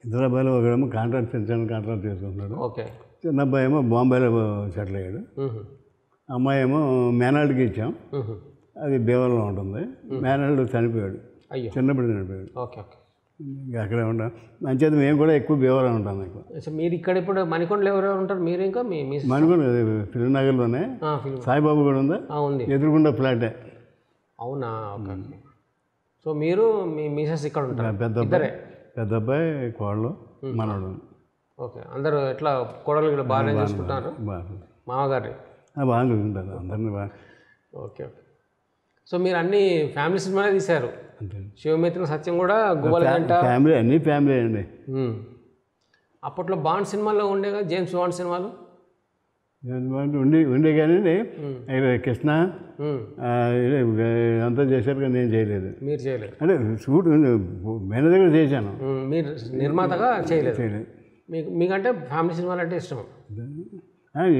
ఇద్దరు అబ్బాయిలు ఒకరేమో కాంట్రాక్ట్ చేసుకుంటున్నాడు. ఓకే. చిన్న అబ్బాయి ఏమో బాంబేలో సెటిల్ అయ్యాడు. అమ్మాయి ఏమో మేనాళ్ళకి ఇచ్చాం, అది బేవల్లో ఉంటుంది. మేనాళ్ళు చనిపోయాడు, చిన్నప్పుడు చనిపోయాడు. Okay okay. అక్కడే ఉంటాం. మంచిది, మేము కూడా ఎక్కువ బేవలో ఉంటాం. మీరు ఇక్కడ ఇప్పుడు మణికొండలో ఎవరెవరు ఉంటారు? మీరు ఇంకా మణికొండ ఫిల్మ్ నగర్లోనే సాయిబాబు కూడా ఉందా? ఉంది, ఎదురుకుండా ఫ్లాటే. అవునా? ఓకే. సో మీరు మీ మిసెస్ ఇక్కడ ఉంటారు? పెద్ద అబ్బాయి, కోడలు, మనోడు. ఓకే. అందరూ ఎట్లా కోడలు బాగానే చూసుకుంటారు? మామగారి బాగా చూసుకుంటారు అందరినీ బాగా. Okay okay. సో మీరు అన్ని ఫ్యామిలీ సినిమాలే తీశారు? శివమిత్ర సత్యం కూడా, గువ్వలగంట ఫ్యామిలీ, అన్ని ఫ్యామిలీ అండి. అప్పట్లో బాండ్ సినిమాల్లో ఉండేగా, జేమ్స్ బాండ్ సినిమాలు ఉండే కానీ కృష్ణ అంతా చేశారు కానీ నేను చేయలేదు. మీరు చేయలేదు అంటే షూట్ మేనేజర్ కూడా చేశాను, మీరు నిర్మాతగా చేయలేదు. మీకంటే ఫ్యామిలీ సినిమాలు అంటే ఇష్టం?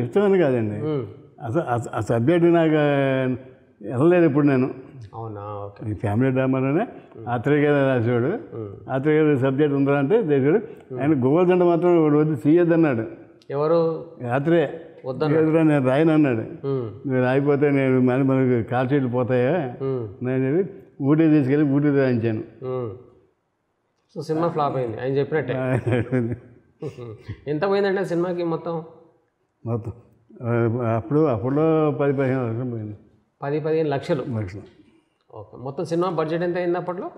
ఇష్టం అని కాదండి, అసలు ఆ సబ్జెక్ట్ నాకు వెళ్ళలేదు ఇప్పుడు నేను. అవునా? ఓకే. ఈ ఫ్యామిలీ డ్రామాలోనే ఆత్రేయ గారు రాసేవాడు. ఆత్రేయ గారి సబ్జెక్ట్ ఉందా అంటే చేసాడు. ఆయన గోవర్ధన మాత్రం వద్దు తీయొద్దన్నాడు. ఎవరు? ఆత్రేయ. నేను రాయను అన్నాడు. నేను రాయిపోతే నేను మనకి కాల్ షీట్లు పోతాయా నేను ఊటీ తీసుకెళ్ళి ఊటీ రాయించాను. సో సినిమా ఫ్లాప్ అయింది ఆయన చెప్పినట్టే. ఎంత పోయిందంటే సినిమాకి మొత్తం అప్పుడు అప్పుడులో 10-15 లక్షలు పోయింది. 10-15 లక్షలు. ఓకే. మొత్తం సినిమా బడ్జెట్ ఎంత అయింది అప్పట్లో?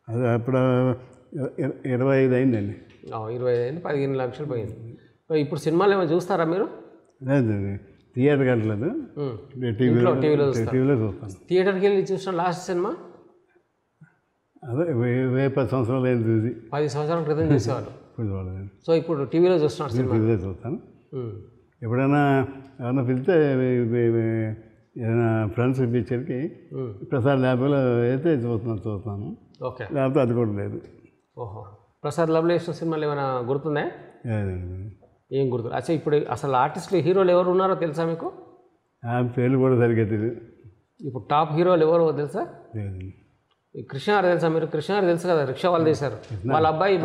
అది అప్పుడు 25 అయిందండి. 25 అయింది, 15 లక్షలు పోయింది. ఇప్పుడు సినిమాలు ఏమైనా చూస్తారా మీరు? లేదు, థియేటర్కి వెళ్ళలేదు, టీవీలో చూస్తాను. థియేటర్కి వెళ్ళి చూసిన లాస్ట్ సినిమా అదే 10 సంవత్సరాలు అయింది చూసి. 10 సంవత్సరాల క్రితం చూసేవాళ్ళు. సో ఇప్పుడు టీవీలో చూస్తున్నారు? టీవీలో చూస్తాను. ఎప్పుడైనా ఎవరైనా పిలిస్తే ఏదైనా ఫ్రెండ్స్ పిక్చర్కి ప్రసాద్ ల్యాబ్లో అయితే చూస్తాను. ఓకే. లేకపోతే అది కూడా లేదు. ఓహో. ప్రసాద్ ల్యాబ్లో వేసిన సినిమాలు ఏమైనా గుర్తున్నాయా? ఏం గుర్తు? అచ్చా, ఇప్పుడు అసలు ఆర్టిస్టులు హీరోలు ఎవరు ఉన్నారో తెలుసా మీకు? పేర్లు కూడా సరిగ్గా తెలియదు. ఇప్పుడు టాప్ హీరోలు ఎవరో తెలుసా? కృష్ణ గారు తెలుసా మీరు? కృష్ణ గారు తెలుసు కదా, రిక్షా వాళ్ళు తీశారు. వాళ్ళ అబ్బాయి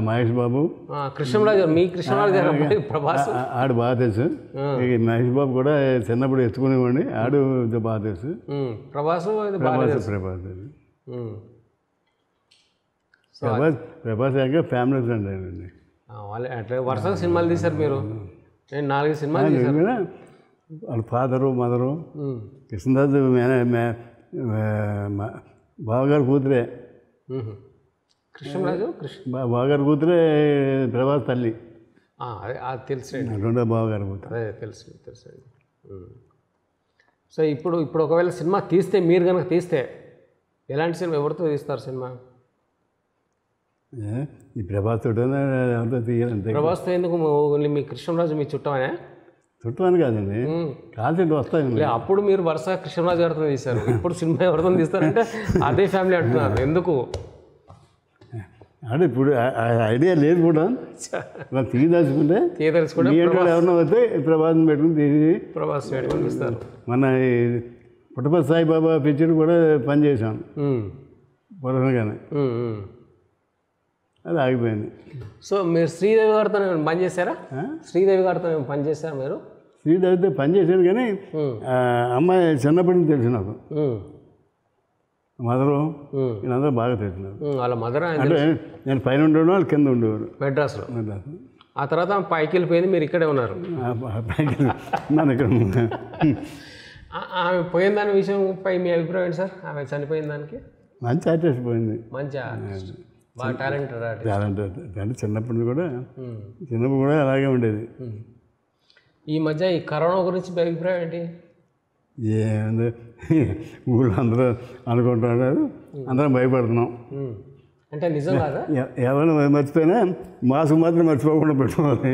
మహేష్ బాబు. కృష్ణరాజు, మీ కృష్ణరాజు గారు అబ్బాయి ప్రభాస్. ఆడు బాగా తెలుసు. మహేష్ బాబు కూడా చిన్నప్పుడు ఎత్తుకునేవాడిని, ఆడు బాగా తెలుసు. ప్రభాస్ అంటే ఫ్యామిలీ ఫ్రెండ్ అండి. వాళ్ళు అట్లా వరుసగా సినిమాలు తీశారు మీరు. నేను 4 సినిమాలు తీశాను. వాళ్ళ ఫాదరు, మదరు, కృష్ణరాజు బావగారు కూతురే. కృష్ణరాజు బావగారు కూతురే ప్రభాస్ తల్లి. అది తెలుసు, రెండో బావగారు కూతురు. అదే తెలుసు. సో ఇప్పుడు ఒకవేళ సినిమా తీస్తే, మీరు కనుక తీస్తే ఎలాంటి సినిమా, ఎవరితో తీస్తారు సినిమా? ఈ ప్రభాస్ తోటో తీయాలంటే. ప్రభాస్తో ఎందుకు? ఓన్లీ మీ కృష్ణరాజు మీ చుట్టమనే? చుట్టమని కాదండి, కాల్సెంట్ వస్తాయి. అప్పుడు మీరు వరుస కృష్ణరాజు గారితో తీశారు, ఇప్పుడు సినిమా ఎవరితో తీస్తారంటే అదే ఫ్యామిలీ అంటున్నారు. ఎందుకు అంటే ఇప్పుడు ఐడియా లేదు కూడా. తీయదలుచుకుంటే ఎవరినో వస్తే ప్రభాస్ని పెట్టుకుని తీసి తీస్తారు. మన పుట్టపర్తి సాయిబాబా పిక్చర్ కూడా పనిచేసాం పొరగానే, అది ఆగిపోయింది. సో మీరు శ్రీదేవి గారితో పనిచేశారా? శ్రీదేవి గారితో పనిచేశారా మీరు? శ్రీదేవితో పనిచేశాను కానీ అమ్మాయి చిన్నప్పటి నుంచి తెలుసు నాకు. మదరు వీళ్ళందరూ బాగా తెలిసినారు. వాళ్ళ మదర్ అంటే నేను పైన ఉండేవాడు, వాళ్ళు కింద ఉండేవాడు మెడ్రాస్లో. ఆ తర్వాత పైకి వెళ్ళిపోయింది, మీరు ఇక్కడే ఉన్నారు. పైకి నన్ను ఇక్కడ ఆమె పోయిన దాని విషయంపై మీ అభిప్రాయం ఏంటి సార్? ఆమె చనిపోయిన దానికి? మంచి ఆర్టిస్ట్ పోయింది, మంచి ఆర్టిస్ట్, బాగా టాలెంటెడ్ అంటే చిన్నప్పుడు కూడా అలాగే ఉండేది. ఈ మధ్య ఈ కరోనా గురించి మీ అభిప్రాయం ఏంటి? ఏముంది, ఊళ్ళో అందరూ అనుకుంటున్నారు, అందరం భయపడుతున్నాం. అంటే నిజం కాదా? ఎవరైనా మర్చిపోయినా మాస్క్ మాత్రం మర్చిపోకుండా పెట్టుకోవాలి.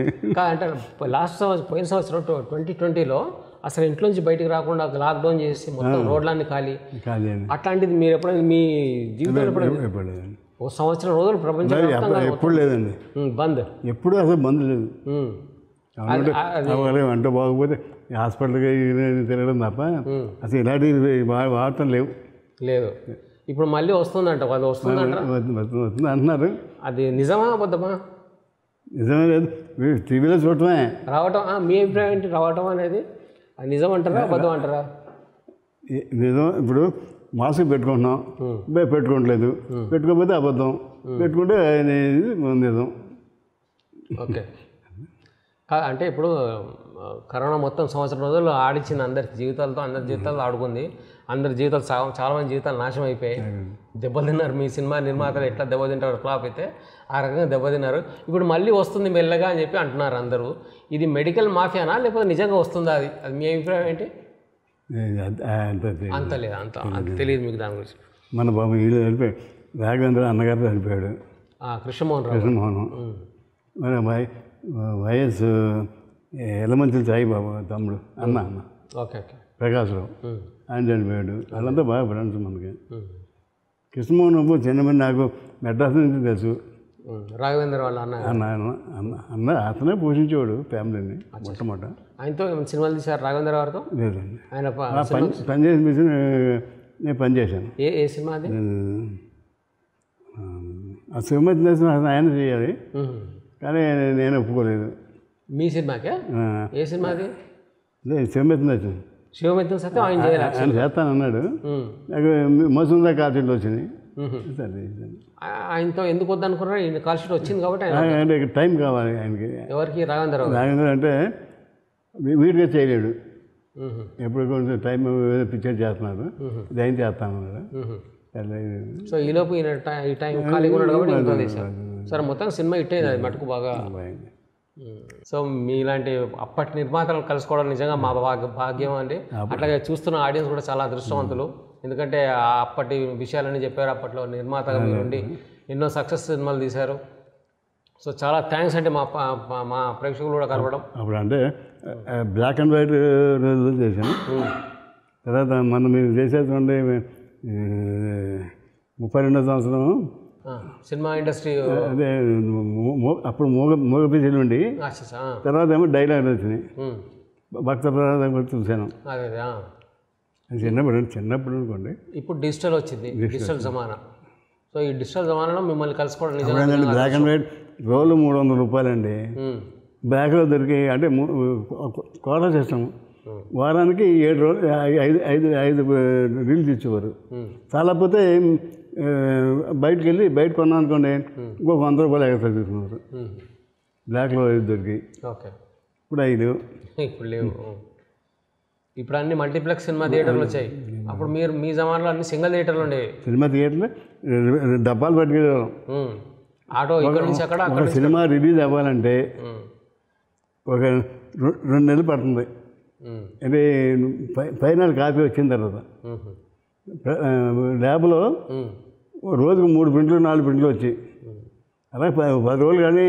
అంటే పోయిన సంవత్సరం 2020లో అసలు ఇంట్లోంచి బయటికి రాకుండా లాక్డౌన్ చేసి మొత్తం రోడ్లన్నీ ఖాళీ. కాదండి అట్లాంటిది మీరు ఎప్పుడైనా మీ జీవితంలో ఎప్పుడైనా ఎప్పుడు లేదండి, ఒక సంవత్సరం రోజులు ప్రపంచవ్యాప్తంగా ఎప్పుడు లేదండి, బంద్. ఎప్పుడు అసలు బంద్ లేదు. అంటే బాగోపోతే హాస్పిటల్కి తిరగడం తప్ప అసలు ఇలాంటివి వాడటం లేవు. లేదు. ఇప్పుడు మళ్ళీ వస్తుందంట, అది వస్తుందంట, వస్తుంది అంటున్నారు. అది నిజమా అబద్ధమా? నిజమే లేదు, టీవీలో చూడటమే. రావటం మీ అభిప్రాయం ఏంటి? రావటం అనేది అది నిజం అంటారా అబద్ధం అంటారా? నిజం. ఇప్పుడు మాస్క్ పెట్టుకుంటున్నాం, పెట్టుకోవట్లేదు, పెట్టుకోకపోతే అబద్ధం, పెట్టుకుంటే నిజం. ఓకే. అంటే ఇప్పుడు కరోనా మొత్తం సంవత్సరం రోజులు ఆడించింది అందరి జీవితాలతో, అందరి జీవితాలతో ఆడుకుంది. అందరి జీవితాలు చాలా మంది జీవితాలు నాశనం అయిపోయాయి, దెబ్బతిన్నారు. మీ సినిమా నిర్మాతలు ఎట్లా దెబ్బతింటారు ఫ్లాప్ అయితే ఆ రకంగా దెబ్బతిన్నారు. ఇప్పుడు మళ్ళీ వస్తుంది మెల్లగా అని చెప్పి అంటున్నారు అందరూ. ఇది మెడికల్ మాఫియానా లేకపోతే నిజంగా వస్తుందా? అది అది మీ అభిప్రాయం ఏంటి? అంత లేదు, అంత తెలియదు మీకు దాని గురించి. మన బాబు వీళ్ళు చనిపోయాడు, రాఘవేంద్ర అన్నగారు చనిపోయాడు, కృష్ణమోహన్. మన వైఎస్ ఎలమంచిలి సాయిబాబు తమ్ముడు అన్న ఓకే ఓకే ప్రకాశ్రావు, ఆయన చనిపోయాడు. వాళ్ళంతా బాగా ఫ్రెండ్స్ మనకి. కృష్ణమోహన్ బాబు చిన్నమంది నాకు మెడ్రాస్ నుంచి తెలుసు. రాఘవేంద్ర వాళ్ళ అన్న అతనే పోషించేవాడు ఫ్యామిలీని మొట్టమొదట. ఆయనతో సినిమాలు తీశారు రాఘవేంద్ర గారితో? లేదండి, ఆయన పనిచేసిన మిషన్ నేను పనిచేశాను. ఏ సినిమా అది? ఆ సినిమా ఆయన చేయాలి కానీ నేను ఒప్పుకోలేదు. మీ సినిమాకే? ఏ సినిమా అది? శివమిత్ర శివమిత్ర సత్యం ఆయన చేయాలి, ఆయన చేస్తానన్నాడు. నాకు మోసందా కాల్షీట్లు వచ్చినాయి. ఆయనతో ఎందుకు వద్దనుకున్నారు? ఈయన కాల్షీట్ వచ్చింది కాబట్టి అంటే టైం కావాలి ఆయనకి. ఎవరికి? రాఘవేంద్ర అంటే వీడిగా చేయలేడు, ఎప్పుడు కొంచెం టైం పిక్చర్ చేస్తున్నాడు, దయం చేస్తానన్నాడు. సో ఈలోపు ఈయన ఈ టైం ఖాళీగా ఉన్నాడు కాబట్టి ఇంకో తీశారు. సరే, మొత్తం సినిమా ఇట్టేది అది మటుకు బాగా. సో మీలాంటి అప్పటి నిర్మాతలను కలుసుకోవడం నిజంగా మా భాగ్యం అండి. అట్లాగే చూస్తున్న ఆడియన్స్ కూడా చాలా అదృష్టవంతులు. ఎందుకంటే అప్పటి విషయాలన్నీ చెప్పారు. అప్పట్లో నిర్మాతగా మీరుండి ఎన్నో సక్సెస్ సినిమాలు తీశారు. సో చాలా థ్యాంక్స్ అంటే మా ప్రేక్షకులు కూడా కలవడం. అప్పుడు అంటే బ్లాక్ అండ్ వైట్ రోజులు చేశాను. తర్వాత మనం మీరు చేసేటువంటి 32వ సంవత్సరం సినిమా ఇండస్ట్రీ అదే అప్పుడు మూగ పిచ్చిలు ఉండి తర్వాత ఏమో డైలాగ్ వచ్చినాయి. భక్త ప్రసాదం కూడా చూశాను. చిన్నప్పుడు అనుకోండి. ఇప్పుడు డిజిటల్ వచ్చింది, డిజిటల్ జమానా. సో ఈ డిజిటల్ జమానాలో మిమ్మల్ని కలుసుకోవడం నిజంగా. బ్లాక్ అండ్ వైట్ రోలు 300 రూపాయలండి. బ్లాక్లో దొరికి అంటే కోటా సిస్టమ్. వారానికి 7 రోజులు 5 రీల్స్ ఇచ్చేవారు. చాలాపోతే బయటకు వెళ్ళి బయట కొన్నాం అనుకోండి, ఇంకో 100 రూపాయలు ఎక్స్ట్రా తీసుకున్నారు. బ్లాక్లో దొరికి. ఓకే. ఇప్పుడు 5. ఇప్పుడు లేవు. ఇప్పుడు అన్ని మల్టీప్లెక్స్ సినిమా థియేటర్లు వచ్చాయి. అప్పుడు మీరు మీ జమానాలో అన్ని సింగిల్ థియేటర్లు ఉండేవి. సినిమా థియేటర్లు డబ్బాలు పట్టుకెళ్ళేవాళ్ళం. ఆటో ఇక్కడ నుంచి అక్కడ. ఒక సినిమా రిలీజ్ అవ్వాలంటే ఒక 2 నెలలు పడుతుంది. అంటే ఫైనల్ కాపీ వచ్చిన తర్వాత ల్యాబ్లో రోజుకు 3 ప్రింట్లు 4 ప్రింట్లు వచ్చాయి. అలా 10 రోజులు కానీ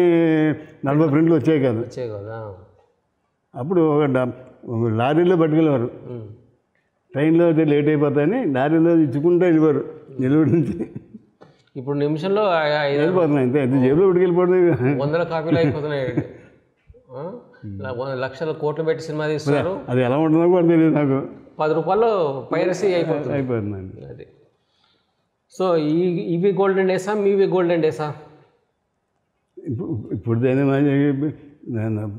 40 ప్రింట్లు వచ్చాయి కాదు. అప్పుడు ఒక లారీలో పట్టుకెళ్ళేవారు. ట్రైన్లో అయితే లేట్ అయిపోతాయని లారీలో ఇచ్చుకుంటూ వెళ్ళిపోరు నెల్లూరు నుంచి. ఇప్పుడు నిమిషంలో వెళ్ళిపోతున్నాయి అంతే, అది జేబులో పట్టుకెళ్ళిపోతుంది. 100 కాపీలు అయిపోతున్నాయి. లక్షల కోట్లు పెట్టి సినిమా తీస్తున్నారు. అది ఎలా ఉంటుందో కూడా తెలియదు నాకు. 10 రూపాయలు పైరసీ అయిపోతుందండి అది. సో ఇవి గోల్డెన్ డేసా, మీవి గోల్డెన్ డేసా? ఇప్పుడు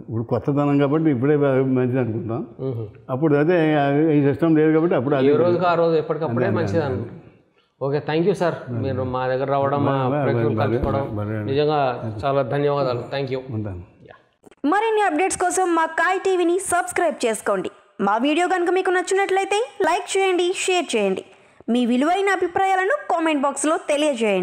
ఇప్పుడు కొత్తదనం కాబట్టి ఇప్పుడే మంచిది అనుకుంటాం. అప్పుడు అదే ఈ సిస్టమ్ లేదు కాబట్టి అప్పుడు ఏ రోజుకి ఆ రోజు ఎప్పటికప్పుడే మంచిది అనుకుంటాం. Okay, thank you sir. మీరు మా దగ్గర రావడం, మా ప్రేక్షకులు కలుసుకోవడం నిజంగా చాలా ధన్యవాదాలు. Thank you. ఉంటాను. మరిన్ని అప్డేట్స్ కోసం మా కాయ్ టీవీని సబ్స్క్రైబ్ చేసుకోండి. మా వీడియో కనుక మీకు నచ్చినట్లయితే లైక్ చేయండి, షేర్ చేయండి. మీ విలువైన అభిప్రాయాలను కామెంట్ బాక్స్లో తెలియజేయండి.